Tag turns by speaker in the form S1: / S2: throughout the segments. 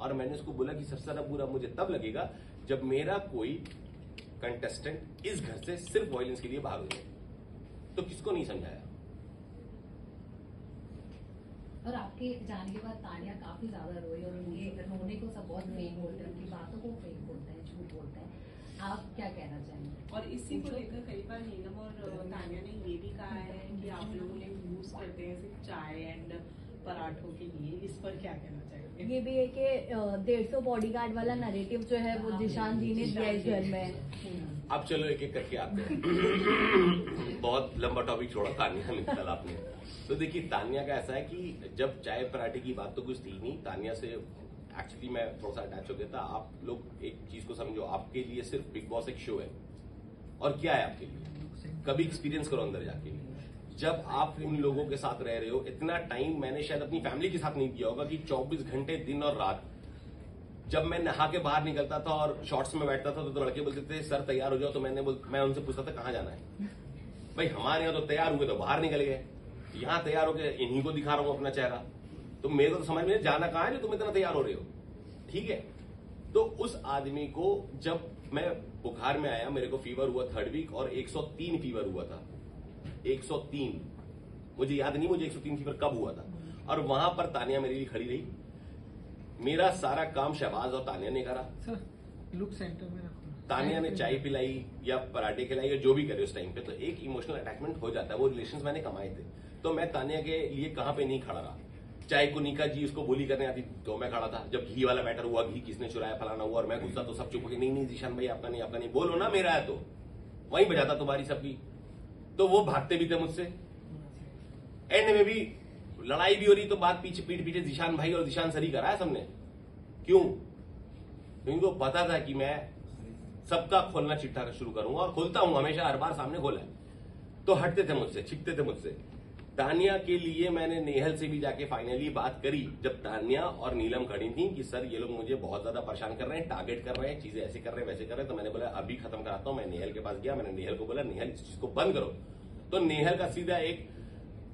S1: और मैंने उसको बोला कि सबसे ज्यादा बुरा मुझे तब लगेगा जब मेरा कोई कंटेस्टेंट इस घर से सिर्फ वॉयलेंस के लिए भाग जाए। तो किसको नहीं समझाया।
S2: और आपके जाने के बाद तानिया काफी ज्यादा रोई और उनके रोने को सब बहुत फेक बोलते हैं, उनकी बातों को फेक बोलते हैं, झूठ बोलते हैं। आप क्या कहना चाहेंगे?
S3: और इसी को लेकर कई बार नीलम और तानिया ने ये भी कहा है कि आप लोगों ने यूज करते हैं सिर्फ चाय एंड पराठों के लिए, इस पर क्या कहना चाहिए?
S4: ये भी है कि 150 बॉडीगार्ड वाला नैरेटिव जो है वो जिशान जी ने दिया इस घर में।
S1: अब चलो एक एक करके आते हैं। बहुत लंबा टॉपिक छोड़ा तानिया में कल आपने। तो देखिए तानिया का ऐसा है कि जब चाय पराठे की बात तो कुछ थी नहीं, तानिया से एक्चुअली मैं थोड़ा सा अटैच हो गया था। आप लोग एक चीज को समझो, आपके लिए सिर्फ बिग बॉस एक शो है और क्या है आपके लिए, कभी एक्सपीरियंस करो अंदर जाके। जब आप उन लोगों के साथ रह रहे हो, इतना टाइम मैंने शायद अपनी फैमिली के साथ नहीं दिया होगा कि 24 घंटे दिन और रात। जब मैं नहा के बाहर निकलता था और शॉर्ट्स में बैठता था तो लड़के बोलते थे सर तैयार हो जाओ, तो मैं उनसे पूछता था कहाँ जाना है। भाई हमारे यहाँ तो तैयार हुए तो बाहर निकल गए, यहाँ तैयार होके इन्हीं को दिखा रहा हूँ अपना चेहरा। तो मेरे को तो समझ में जाना कहाँ है जो तुम इतना तैयार हो रहे हो, ठीक है। तो उस आदमी को जब मैं बुखार में आया, मेरे को फीवर हुआ 3rd वीक और 103 फीवर हुआ था। 103 मुझे याद नहीं मुझे 103 फीवर कब हुआ था। और वहां पर तानिया मेरे लिए खड़ी रही। मेरा सारा काम शहबाज और तानिया ने करा।
S5: सर लुक सेंटर में रखो।
S1: तानिया ने चाय पिलाई या पराठे खिलाई या जो भी करे उस टाइम पे, तो एक इमोशनल अटैचमेंट हो जाता है। वो रिलेशंस मैंने कमाए थे, तो मैं तानिया के लिए कहां पे नहीं खड़ा रहा। चाहे कुनिका जी उसको बोली करने आती तो मैं खड़ा था। जब घी वाला मैटर हुआ, घी किसने चुराया फलाना हुआ और मैं गुस्सा, तो सब चुप हो गए, नहीं जीशान भाई आपका नहीं, आपका नहीं, बोलो ना मेरा है, तो वहीं बजाता तुम्हारी सबकी। तो वो भागते भी थे मुझसे। एंड में भी लड़ाई भी हो रही तो बात पीछे पीठ पीछे जीशान भाई और जीशान सर ही कराया सबने। क्यों? क्योंकि उनको पता था कि मैं सबका खोलना चिट्ठा शुरू करूंगा और खोलता हूं, हमेशा हर बार सामने खोला है। तो हटते थे मुझसे, छिपते थे मुझसे। तानिया के लिए मैंने नेहल से भी जाके फाइनली बात करी, जब तानिया और नीलम खड़ी थी कि सर ये लोग मुझे बहुत ज्यादा परेशान कर रहे हैं, टारगेट कर रहे हैं, चीजें ऐसे कर रहे हैं वैसे कर रहे हैं। तो मैंने बोला अभी खत्म कराता हूं। मैं नेहल के पास गया, मैंने नेहल को बोला नेहल इस चीज को बंद करो। तो नेहल का सीधा एक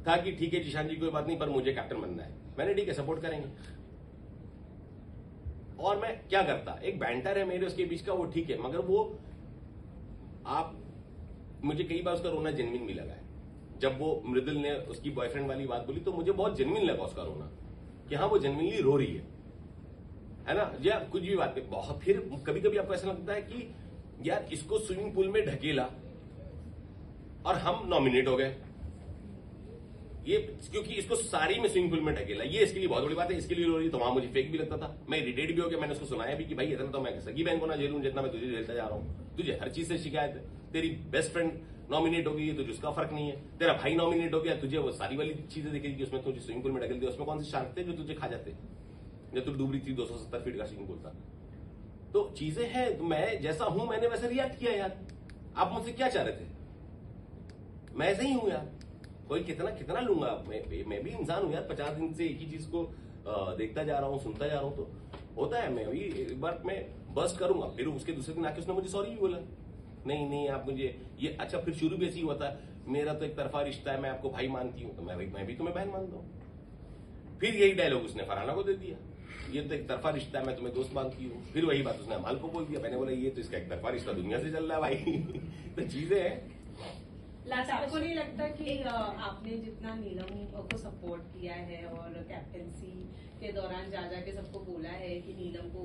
S1: था कि ठीक है जिशान जी कोई बात नहीं, पर मुझे कैप्टन बनना है। मैंने ठीक है सपोर्ट करेंगे। और मैं क्या करता, एक बैंटर है मेरे उसके बीच का, वो ठीक है, मगर वो आप मुझे कई बार उसका रोना जेन्युइन भी लगा है। जब वो मृदुल ने उसकी बॉयफ्रेंड वाली बात बोली तो मुझे बहुत जेन्युइन लगा उसका रोना, कि हाँ वो जेन्युइनली रो रही है ना, या कुछ भी बात है। बहुत फिर कभी कभी आपको ऐसा लगता है कि यार इसको स्विमिंग पूल में ढकेला और हम नॉमिनेट हो गए, ये क्योंकि इसको सारी में स्विमिंग पूल में ढकेला, ये इसके लिए बहुत बड़ी बात है, इसके लिए रो रही। तो वहां मुझे फेक भी लगता था, मैं इरिटेट भी हो गया। मैंने उसको सुनाया भी कि भाई इतना तो मैं सगी बहन को ना झेलूं जितना मैं तुझे झेलता जा रहा हूं। तुझे हर चीज से शिकायत है, तेरी बेस्ट फ्रेंड नॉमिनेट हो गई है, तुझे उसका फर्क नहीं है, तेरा भाई नॉमिनेट हो गया, तुझे वो सारी वाली चीजें दिख रही कि उसमें तुझे स्विमिंग पूल में ढकेल दिया। उसमें कौन से शार्क थे जो तुझे खा जाते, जब तू डूब रही थी 270 फीट का स्विमिंग पूल था। तो चीजें हैं, मैं जैसा हूं मैंने वैसा रिएक्ट किया यार। आप मुझसे क्या चाह रहे थे? मैं ऐसे ही हूं यार, कोई कितना कितना लूंगा, मैं भी इंसान हूं यार। 50 दिन से एक ही चीज को देखता जा रहा हूं, सुनता जा रहा हूं, तो होता है। मैं भी एक बार मैं बस करूंगा, फिर उसके दूसरे दिन आके उसने मुझे सॉरी भी बोला, नहीं नहीं आप मुझे ये अच्छा। फिर शुरू भी ऐसी हुआ था, मेरा तो एक तरफा रिश्ता है, मैं आपको भाई मानती हूं, तो मैं भी तुम्हें बहन मानता हूं। फिर यही डायलॉग उसने फरहाना को दे दिया, ये तो एक तरफा रिश्ता है, मैं तुम्हें दोस्त मानती हूँ। फिर वही बात उसने अमाल को बोल दिया। मैंने बोला ये तो इसका एक तरफा रिश्ता दुनिया से चल रहा है भाई। तो चीजें हैं।
S3: आपको नहीं लगता कि आपने जितना नीलम को सपोर्ट किया है और कैप्टेंसी के दौरान जा जाके सबको बोला है कि नीलम को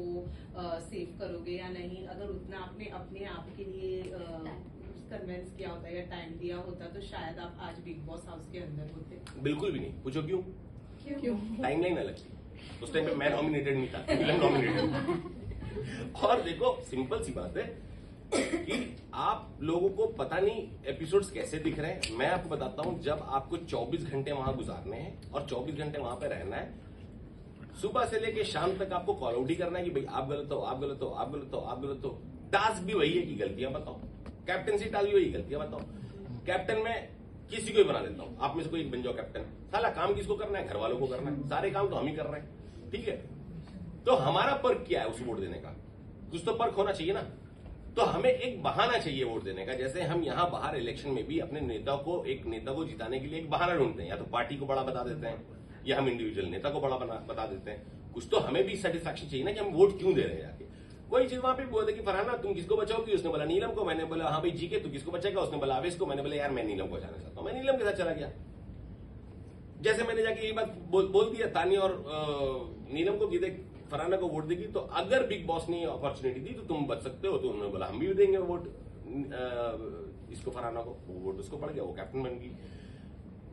S3: सेव करोगे या नहीं, अगर उतना आपने अपने आप के लिए कन्विंस किया होता या टाइम दिया होता तो शायद आप आज बिग बॉस हाउस के अंदर होते?
S1: बिल्कुल भी नहीं। पूछो क्यों?
S3: क्यों?
S1: टाइम नहीं ना लगती। उस टाइम पे मैं नॉमिनेटेड नहीं था, नीलम नॉमिनेटेड। और देखो सिंपल सी बात है कि आप लोगों को पता नहीं एपिसोड्स कैसे दिख रहे हैं। मैं आपको बताता हूं, जब आपको 24 घंटे वहां गुजारने हैं और 24 घंटे वहां पे रहना है, सुबह से लेके शाम तक आपको कॉल आउट ही करना है कि भाई आप गलत हो, आप गलत हो, आप गलत हो, आप गलत हो। टास्क भी वही है कि गलतियां बताओ, कैप्टनसी टास्क भी वही, गलतियां बताओ। कैप्टन में किसी को ही बना देता हूं, आप में से कोई बन जाओ कैप्टन। साला काम किसको करना है? घर वालों को करना है, सारे काम तो हम ही कर रहे हैं, ठीक है। तो हमारा पर्क क्या है उस वोट देने का? कुछ तो पर्क होना चाहिए ना। तो हमें एक बहाना चाहिए वोट देने का। जैसे हम यहां बाहर इलेक्शन में भी अपने नेता को, एक नेता को जिताने के लिए एक बहाना ढूंढते हैं, या तो पार्टी को बड़ा बता देते हैं या हम इंडिविजुअल नेता को बड़ा बता देते हैं। कुछ तो हमें भी सेटिस्फैक्शन चाहिए ना कि हम वोट क्यों दे रहे हैं जाके। कोई चीज वहां पे बोल दे कि फरहाना तुम किसको बचाओगी, उसने बोला नीलम को, मैंने बोला हाँ भाई जी के तू किसको बचाएगा, उसने बोला आवेश को, मैंने बोला यार मैं नीलम को बचाना चाहता हूं, मैं नीलम के साथ चला गया। जैसे मैंने जाके ये बात बोल दिया तानिया और नीलम को कि देख फरहाना को वोट देगी तो अगर बिग बॉस ने अपॉर्चुनिटी दी तो तुम बच सकते हो, तो उन्होंने बोला हम भी देंगे वोट इसको फरहाना को, वो वोट उसको पड़ गया, वो कैप्टन बन गई।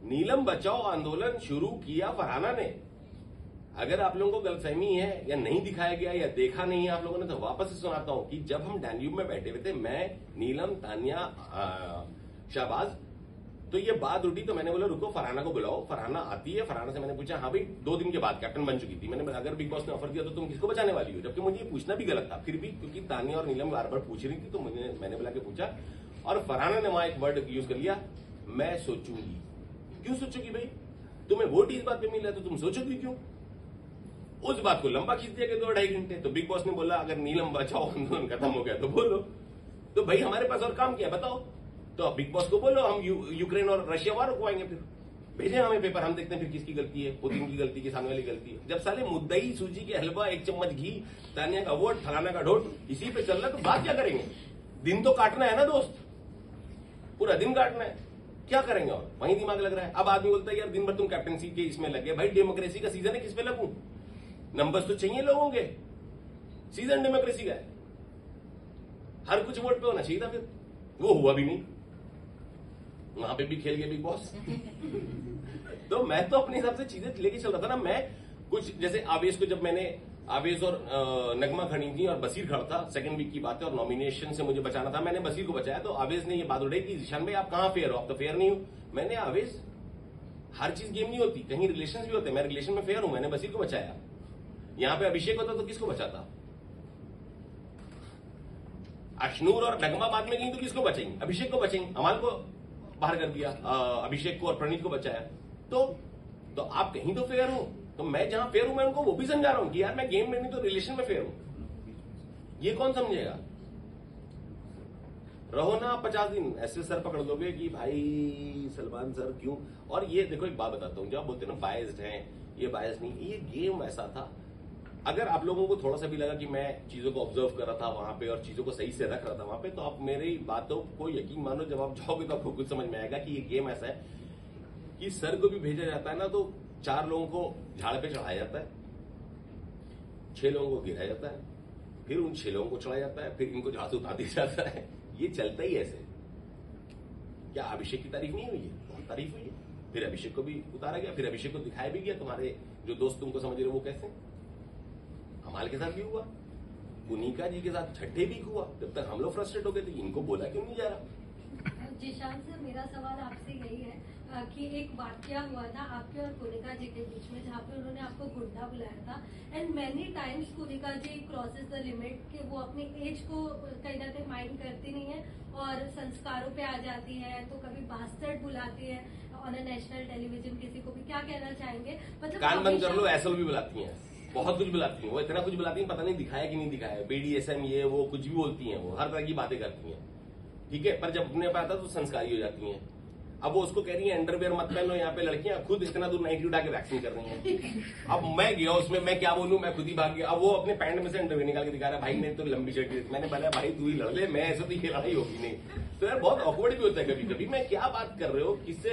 S1: नीलम बचाओ आंदोलन शुरू किया फरहाना ने। अगर आप लोगों को गलतफहमी है या नहीं दिखाया गया या देखा नहीं है आप लोगों ने, तो वापस से सुनाता हूं कि जब हम डैन्यूब में बैठे हुए थे, मैं, नीलम, तानिया, शाहबाज, तो ये बात उठी तो मैंने बोला रुको फरहाना को बुलाओ। फरहाना आती है, फरहाना से मैंने पूछा हाँ भाई 2 दिन के बाद कैप्टन बन चुकी थी, मैंने बोला अगर बिग बॉस ने ऑफर दिया तो तुम किसको बचाने वाली हो, जबकि मुझे ये पूछना भी गलत था, फिर भी क्योंकि तानिया और नीलम बार बार पूछ रही थी तो मैंने बुला के पूछा और फरहाना ने वहां एक वर्ड यूज कर लिया, मैं सोचूंगी। क्यों सोचोगी भाई, तुम्हें वोट इस बात पे मिला तो तुम सोचोगी क्यों? उस बात को लंबा खींच दिया गया 2-2.5 घंटे। तो बिग बॉस ने बोला अगर नीलम बचाओ आंदोलन खत्म हो गया तो बोलो। तो भाई हमारे पास और काम क्या बताओ, तो अब बिग बॉस को बोलो हम यूक्रेन और रशिया वार रुकवाएंगे, फिर भेजे हमें पेपर, हम देखते हैं फिर किसकी गलती है, पुतिन की गलती की, सामने वाली गलती है। जब साले मुद्दई सूजी के हलवा, 1 चम्मच घी, तानिया का वोट, फलाना का ढोट इसी पे चल रहा है तो बात क्या करेंगे? दिन तो काटना है ना दोस्त, पूरा दिन काटना है, क्या करेंगे? और वहीं दिमाग लग रहा है। अब आदमी बोलता है यार दिन भर तुम कैप्टनसी के इसमें लगे, भाई डेमोक्रेसी का सीजन है, किस पे लगूं? नंबर्स तो चाहिए लोगों के, सीजन डेमोक्रेसी का है, हर कुछ वोट पे होना चाहिए था, फिर वो हुआ भी नहीं, वहां पे भी खेल गए बिग बॉस। तो मैं तो अपने हिसाब से चीजें लेके चल रहा था ना। मैं कुछ जैसे आवेश को, जब मैंने आवेश और नगमा खड़ी थी और बसीर खड़ा था, सेकंड वीक की बात है और नॉमिनेशन से मुझे बचाना था, मैंने बसीर को बचाया। तो आवेश ने ये बात उठाई कि ईशान भाई आप कहां फेयर हो, आप तो फेयर नहीं हो। मैंने आवेश, हर चीज गेम नहीं होती, कहीं रिलेशन भी होते हैं, मैं रिलेशन में फेयर हूं, मैंने बसीर को बचाया। यहां पे अभिषेक होता तो किसको बचाता? अशनूर और नगमा बाद में गई तो किसको बचाएंगे? अभिषेक को बचाएंगे। अमाल को बाहर कर दिया, अभिषेक को और प्रणीत को बचाया। तो आप कहीं तो फेयर हो, तो मैं जहां फेयर हूं मैं उनको वो भी समझा रहा हूं कि यार मैं गेम में नहीं तो रिलेशन में फेयर हूं। ये कौन समझेगा? रहो ना 50 दिन ऐसे सर पकड़ दोगे कि भाई सलमान सर क्यों। और ये देखो एक बात बताता हूं, जब आप बोलते हैं ना बायस्ड हैं, ये बायस नहीं, ये गेम ऐसा था। अगर आप लोगों को थोड़ा सा भी लगा कि मैं चीजों को ऑब्जर्व कर रहा था वहां पे और चीजों को सही से रख रहा था वहां पे, तो आप मेरी बातों को यकीन मानो, जब आप जाओगे तो आपको कुछ समझ में आएगा कि ये गेम ऐसा है कि सर को भी भेजा जाता है ना तो 4 लोगों को झाड़ पे चढ़ाया जाता है, 6 लोगों को गिराया जाता है, फिर उन 6 लोगों को चढ़ाया जाता है, फिर इनको झाड़ से उतार दिया जाता है। ये चलता ही ऐसे। क्या अभिषेक की तारीफ नहीं हुई है? बहुत तारीफ हुई है। फिर अभिषेक को भी उतारा गया, फिर अभिषेक को दिखाया भी गया, तुम्हारे जो दोस्त तुमको समझ रहे हो वो कैसे। हमाल के साथ भी हुआ, पुनिका जी के साथ छठे वीक हुआ, जब तक हम लोग फ्रस्ट्रेट हो गए थे इनको बोला क्यों नहीं जा रहा।
S6: जिशान सर मेरा सवाल आपसे यही है कि एक वाकया हुआ था आपके और कुनिका जी के बीच में जहाँ पे उन्होंने आपको गुंडा बुलाया था and many times Kunika ji crosses the limit कि वो अपनी एज को कहीं ना कहीं माइंड करती नहीं है और संस्कारों पे आ जाती है, तो कभी बास्टर्ड बुलाती है ऑन अ नेशनल टेलीविजन। किसी को भी क्या कहना चाहेंगे? मतलब
S1: कान बंद कर लो, ऐसा भी बुलाती हैं, बहुत कुछ बुलाती हैं, वो इतना कुछ बुलाती हैं पता नहीं दिखाया कि नहीं दिखाया, BDSM ये वो कुछ भी बोलती हैं, वो हर तरह की बातें करती हैं, ठीक है। पर जब अपने पे आता तो संस्कारी हो जाती हैं। अब वो उसको कह रही है अंडरवेयर मत पहनो, यहाँ पे लड़कियां खुद इतना दूर नाइटी उठा के वैक्सिंग कर रही हैं। अब मैं गया उसमें, मैं क्या बोलूं, मैं खुद ही भाग गया। अब वो अपने पैंट में से अंडरवेयर निकाल के दिखा रहा है, भाई मैंने तो लंबी शर्ट, मैंने बोला भाई तू ही लड़ ले, मैं ऐसे तो ये लड़ाई होगी नहीं। तो यार बहुत ऑकवर्ड भी होता है कभी कभी, मैं क्या बात कर रहे हो, किससे